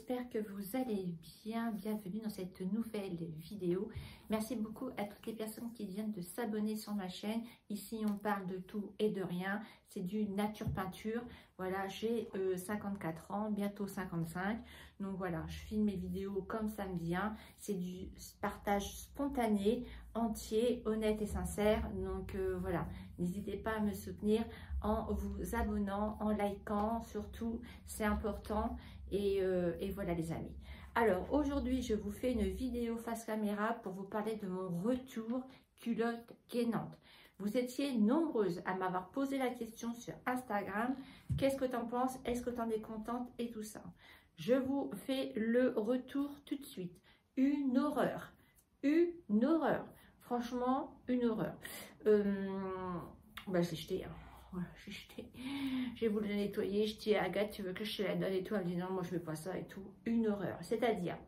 j'espère que vous allez bien. Bienvenue dans cette nouvelle vidéo. Merci beaucoup à toutes les personnes qui viennent de s'abonner sur ma chaîne. Ici, on parle de tout et de rien. C'est du nature peinture. Voilà, j'ai 54 ans, bientôt 55. Donc voilà, je filme mes vidéos comme ça me vient. C'est du partage spontané, entier, honnête et sincère. Donc voilà, n'hésitez pas à me soutenir en vous abonnant, en likant, surtout, c'est important. Et voilà les amis. Alors aujourd'hui, je vous fais une vidéo face caméra pour vous parler de mon retour culotte gainante. Vous étiez nombreuses à m'avoir posé la question sur Instagram. Qu'est-ce que tu en penses? Est-ce que tu en es contente? Et tout ça. Je vous fais le retour tout de suite. Une horreur. Une horreur. Franchement, une horreur. Bah, je l'ai jeté. Hein. Voilà, j'ai jeté. J'ai voulu le nettoyer. Je dis à Agathe, tu veux que je te la donne et tout? Elle me dit non, moi je ne veux pas ça et tout. Une horreur. C'est-à-dire,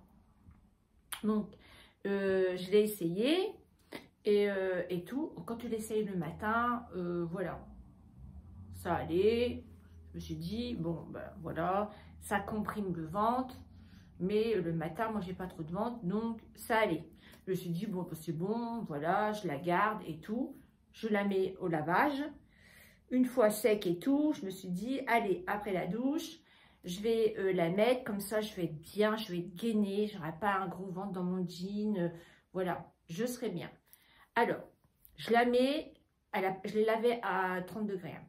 donc, je l'ai essayé et tout. Quand tu l'essayes le matin, voilà, ça allait. Je me suis dit, bon, ben voilà, ça comprime le ventre. Mais le matin, moi, j'ai pas trop de ventre, donc ça allait. Je me suis dit, bon, c'est bon, voilà, je la garde et tout. Je la mets au lavage. Une fois sec et tout, je me suis dit, allez, après la douche, je vais la mettre, comme ça, je vais être bien, je vais être gainée, je n'aurai pas un gros ventre dans mon jean, voilà, je serai bien. Alors, je la mets, je l'ai lavée à 30 degrés, hein.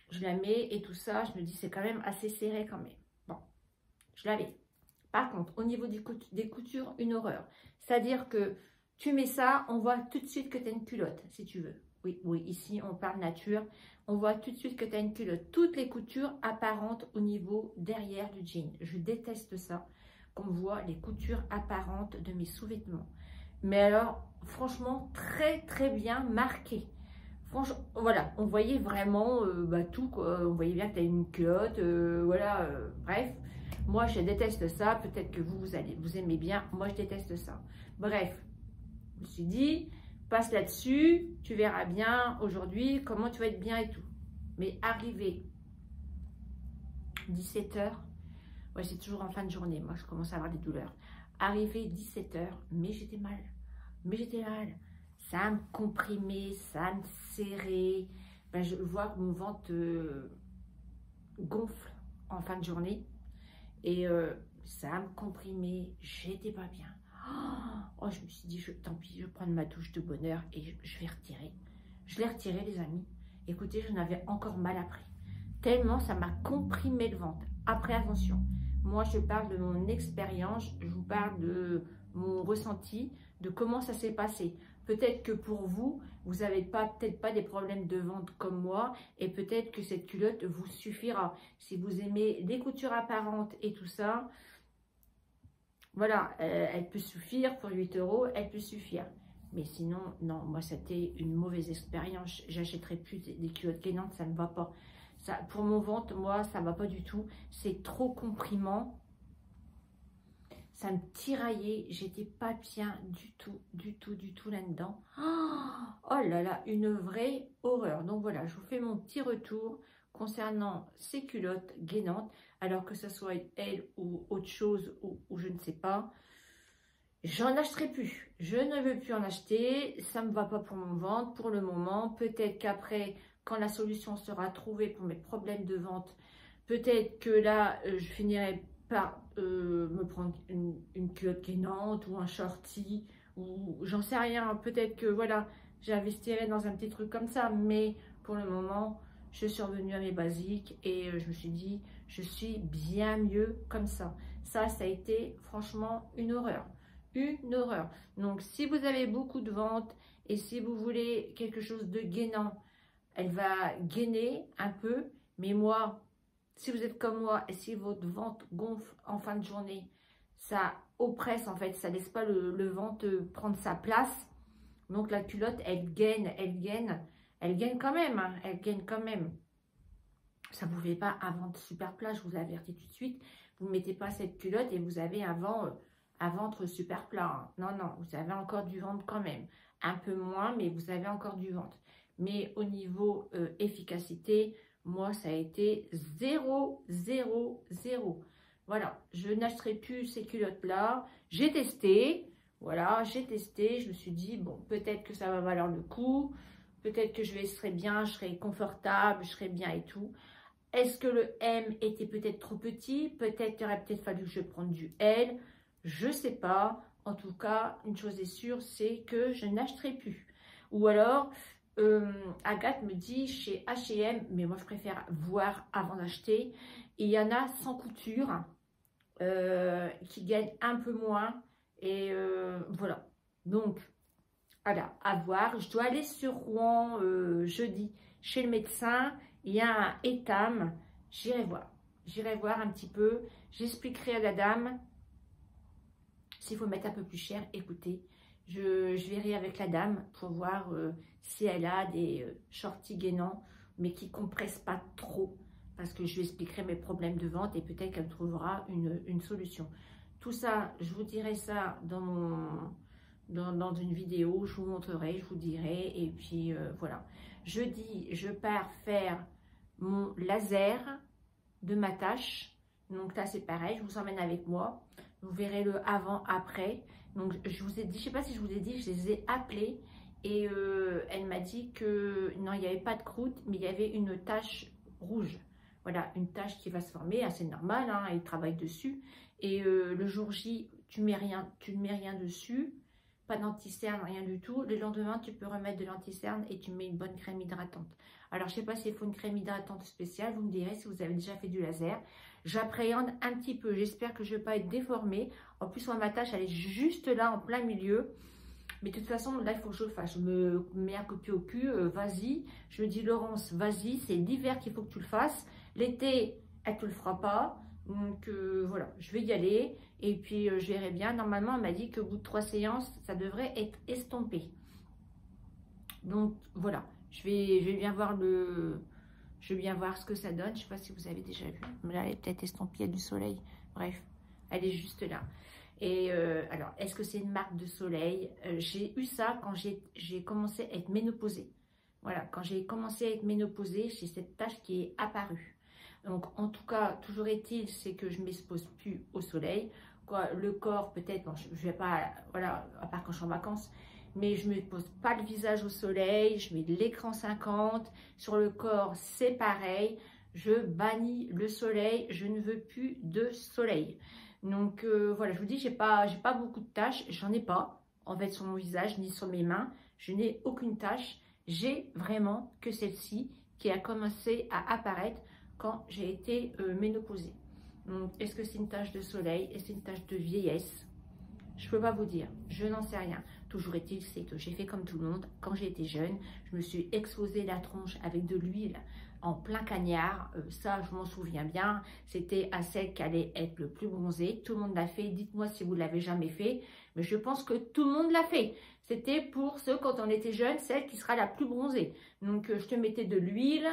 Je la mets et tout ça, je me dis, c'est quand même assez serré quand même. Bon, je la mets. Par contre, au niveau des coutures, une horreur. C'est-à-dire que tu mets ça, on voit tout de suite que tu as une culotte, si tu veux. Oui, oui, ici, on parle nature. On voit tout de suite que tu as une culotte. Toutes les coutures apparentes au niveau derrière du jean. Je déteste ça, qu'on voit les coutures apparentes de mes sous-vêtements. Mais alors, franchement, très, très bien marqué. Franchement, voilà, on voyait vraiment tout, quoi. On voyait bien que tu as une culotte, voilà, bref. Moi, je déteste ça. Peut-être que vous aimez bien. Moi, je déteste ça. Bref, je me suis dit, passe là-dessus, tu verras bien aujourd'hui comment tu vas être bien et tout. Mais arrivé 17 h, ouais, c'est toujours en fin de journée, moi je commence à avoir des douleurs. Arrivé 17 h, mais j'étais mal. Mais j'étais mal. Ça me comprimait, ça me serrait. Ben, je vois que mon ventre gonfle en fin de journée. Et ça me comprimait, j'étais pas bien. Oh, je me suis dit, tant pis, je vais prendre ma douche de bonheur et je vais retirer. Je l'ai retiré, les amis. Écoutez, j'en avais encore mal après. Tellement ça m'a comprimé le ventre. Après, attention, moi je parle de mon expérience, je vous parle de mon ressenti, de comment ça s'est passé. Peut-être que pour vous, vous n'avez peut-être pas des problèmes de ventre comme moi, et peut-être que cette culotte vous suffira. Si vous aimez les coutures apparentes et tout ça, voilà, elle peut suffire pour 8 €, elle peut suffire. Mais sinon, non, moi c'était une mauvaise expérience. J'achèterai plus des culottes gainantes, ça ne va pas. Ça, pour mon ventre, moi, ça ne va pas du tout. C'est trop comprimant. Ça me tiraillait. J'étais pas bien du tout là-dedans. Oh là là, une vraie horreur. Donc voilà, je vous fais mon petit retour concernant ces culottes gainantes. Alors que ce soit elle ou autre chose ou je ne sais pas. J'en achèterai plus. Je ne veux plus en acheter. Ça ne me va pas pour mon ventre pour le moment. Peut-être qu'après, quand la solution sera trouvée pour mes problèmes de ventre, peut-être que là, je finirai par me prendre une culotte gainante ou un shorty ou j'en sais rien. Peut-être que voilà, j'investirai dans un petit truc comme ça. Mais pour le moment, je suis revenue à mes basiques et je me suis dit, je suis bien mieux comme ça. Ça a été franchement une horreur. Une horreur. Donc, si vous avez beaucoup de ventre et si vous voulez quelque chose de gainant, elle va gainer un peu. Mais moi, si vous êtes comme moi et si votre ventre gonfle en fin de journée, ça oppresse en fait, ça laisse pas le ventre prendre sa place. Donc, la culotte, elle gaine quand même, hein, elle gaine quand même. Ça ne vous fait pas un ventre super plat, je vous avertis tout de suite. Vous ne mettez pas cette culotte et vous avez un ventre super plat. Non, non, vous avez encore du ventre quand même. Un peu moins, mais vous avez encore du ventre. Mais au niveau efficacité, moi, ça a été 0, 0, 0. Voilà, je n'achèterai plus ces culottes-là. J'ai testé, voilà, j'ai testé. Je me suis dit, bon, peut-être que ça va valoir le coup. Peut-être que serai bien, je serai confortable, je serai bien et tout. Est-ce que le M était peut-être trop petit? Peut-être qu'il aurait peut-être fallu que je prenne du L. Je ne sais pas. En tout cas, une chose est sûre, c'est que je n'achèterai plus. Ou alors, Agathe me dit chez H&M, mais moi je préfère voir avant d'acheter. Il y en a sans couture qui gagnent un peu moins. Et voilà. Donc, voilà, à voir. Je dois aller sur Rouen jeudi chez le médecin. Il y a un étame. J'irai voir. J'irai voir un petit peu. J'expliquerai à la dame s'il faut mettre un peu plus cher. Écoutez, je verrai avec la dame pour voir si elle a des shorties gainants, mais qui ne compressent pas trop. Parce que je lui expliquerai mes problèmes de vente et peut-être qu'elle trouvera une solution. Tout ça, je vous dirai ça dans une vidéo, je vous montrerai, je vous dirai. Et puis voilà. Jeudi, je pars faire mon laser de ma tâche. Donc là, c'est pareil, je vous emmène avec moi. Vous verrez le avant-après. Donc, je vous ai dit, je ne sais pas si je vous ai dit, je les ai appelés. Et elle m'a dit que non, il n'y avait pas de croûte, mais il y avait une tache rouge. Voilà, une tache qui va se former, c'est normal, hein, elle travaille dessus. Et le jour J, tu ne mets rien dessus. Pas d'anti-cerne, rien du tout. Le lendemain, tu peux remettre de l'anti-cerne et tu mets une bonne crème hydratante. Alors, je ne sais pas s'il faut une crème hydratante spéciale. Vous me direz si vous avez déjà fait du laser. J'appréhende un petit peu. J'espère que je ne vais pas être déformée. En plus, moi, ma tâche, elle est juste là, en plein milieu. Mais de toute façon, là, il faut que je le fasse. Je me mets un coup de pied au cul. Vas-y. Je me dis, Laurence, vas-y. C'est l'hiver qu'il faut que tu le fasses. L'été, elle ne te le fera pas. Donc, voilà. Je vais y aller. Et puis, je verrai bien. Normalement, elle m'a dit qu'au bout de 3 séances, ça devrait être estompé. Donc, voilà. Je vais bien voir je vais bien voir ce que ça donne. Je ne sais pas si vous avez déjà vu. Mais là, elle est peut-être estampillée du soleil. Bref, elle est juste là. Et alors, est-ce que c'est une marque de soleil? J'ai eu ça quand j'ai commencé à être ménopausée. Voilà, quand j'ai commencé à être ménopausée, j'ai cette tache qui est apparue. Donc, en tout cas, toujours est-il, c'est que je ne m'expose plus au soleil. Quoi, le corps, peut-être, bon, je ne vais pas, voilà, à part quand je suis en vacances, mais je ne me pose pas le visage au soleil, je mets de l'écran 50. Sur le corps, c'est pareil. Je bannis le soleil, je ne veux plus de soleil. Donc, voilà, je vous dis, j'ai pas beaucoup de taches, j'en ai pas, en fait, sur mon visage, ni sur mes mains. Je n'ai aucune tache. J'ai vraiment que celle-ci qui a commencé à apparaître quand j'ai été ménopausée. Donc, est-ce que c'est une tache de soleil? Est-ce que c'est une tache de vieillesse? Je ne peux pas vous dire, je n'en sais rien. Toujours est-il, c'est que j'ai fait comme tout le monde. Quand j'étais jeune, je me suis exposé la tronche avec de l'huile en plein cagnard. Ça, je m'en souviens bien. C'était à celle qui allait être le plus bronzée. Tout le monde l'a fait. Dites-moi si vous ne l'avez jamais fait. Mais je pense que tout le monde l'a fait. C'était pour ceux, quand on était jeune, celle qui sera la plus bronzée. Donc, je te mettais de l'huile.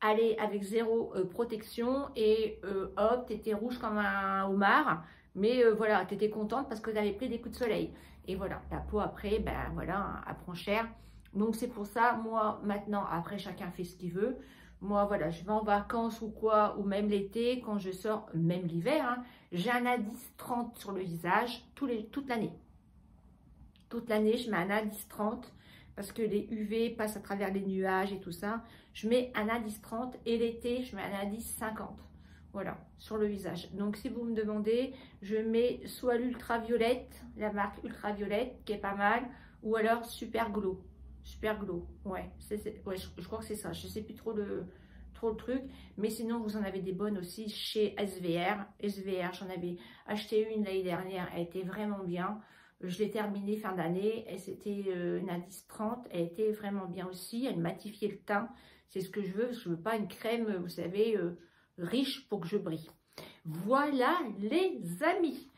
Allez, avec zéro protection. Et hop, tu étais rouge comme un homard. Mais voilà, tu étais contente parce que tu avais pris des coups de soleil. Et voilà, la peau après, ben voilà, elle prend cher. Donc c'est pour ça, moi maintenant, après chacun fait ce qu'il veut. Moi voilà, je vais en vacances ou quoi, ou même l'été, quand je sors, même l'hiver, hein, j'ai un indice 30 sur le visage toute l'année. Toute l'année, je mets un indice 30 parce que les UV passent à travers les nuages et tout ça. Je mets un indice 30 et l'été, je mets un indice 50. Voilà, sur le visage. Donc, si vous me demandez, je mets soit l'ultraviolette, la marque ultraviolette, qui est pas mal, ou alors Super Glow. Super Glow, ouais, ouais je crois que c'est ça. Je ne sais plus trop le truc. Mais sinon, vous en avez des bonnes aussi chez SVR. SVR, j'en avais acheté une l'année dernière. Elle était vraiment bien. Je l'ai terminée fin d'année. Et c'était une indice 30. Elle était vraiment bien aussi. Elle matifiait le teint. C'est ce que je veux. Parce que je ne veux pas une crème, vous savez... riche pour que je brille. Voilà les amis,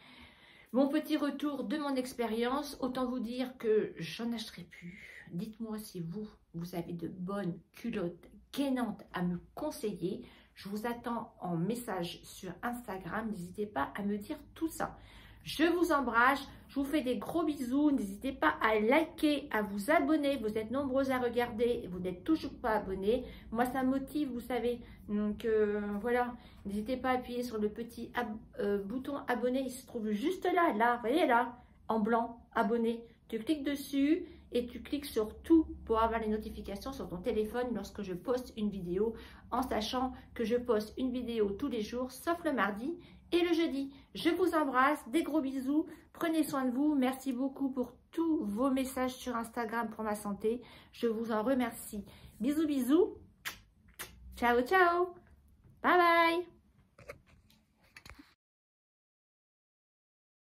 mon petit retour de mon expérience. Autant vous dire que j'en achèterai plus. Dites-moi si vous avez de bonnes culottes gainantes à me conseiller. Je vous attends en message sur Instagram. N'hésitez pas à me dire tout ça. Je vous embrasse, je vous fais des gros bisous. N'hésitez pas à liker, à vous abonner. Vous êtes nombreux à regarder, vous n'êtes toujours pas abonnés. Moi, ça me motive, vous savez. Donc, voilà. N'hésitez pas à appuyer sur le petit bouton abonner. Il se trouve juste là, là, vous voyez là, en blanc, abonné. Tu cliques dessus et tu cliques sur tout pour avoir les notifications sur ton téléphone lorsque je poste une vidéo, en sachant que je poste une vidéo tous les jours, sauf le mardi et le jeudi. Je vous embrasse, des gros bisous, prenez soin de vous. Merci beaucoup pour tous vos messages sur Instagram pour ma santé. Je vous en remercie. Bisous, bisous. Ciao, ciao. Bye, bye.